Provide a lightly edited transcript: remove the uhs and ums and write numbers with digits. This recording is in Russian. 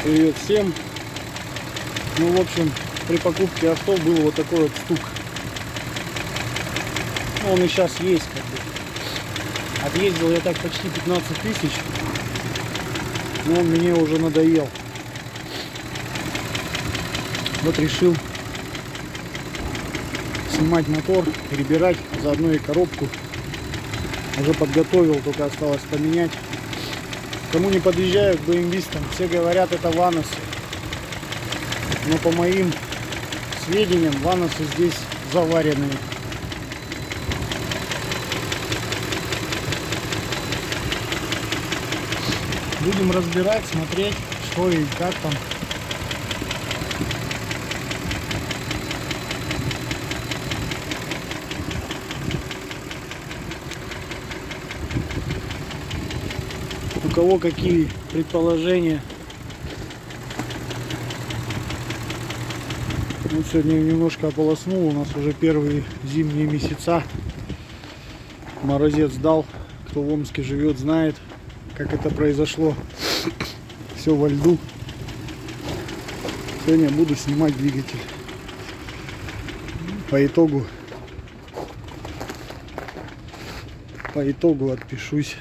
Привет всем. Ну, в общем, при покупке авто был вот такой вот стук. Ну, он и сейчас есть, как бы. Отъездил я так почти 15 тысяч, но он мне уже надоел. Вот решил снимать мотор, перебирать, заодно и коробку. Уже подготовил, только осталось поменять. Кому не подъезжают к BMW-стам, все говорят, это ваносы. Но по моим сведениям, ваносы здесь заваренные. Будем разбирать, смотреть, что и как там. У кого какие предположения. Вот сегодня немножко ополоснул, у нас уже первые зимние месяца. Морозец дал. Кто в Омске живет, знает, как это произошло. Все во льду. Сегодня буду снимать двигатель. По итогу отпишусь.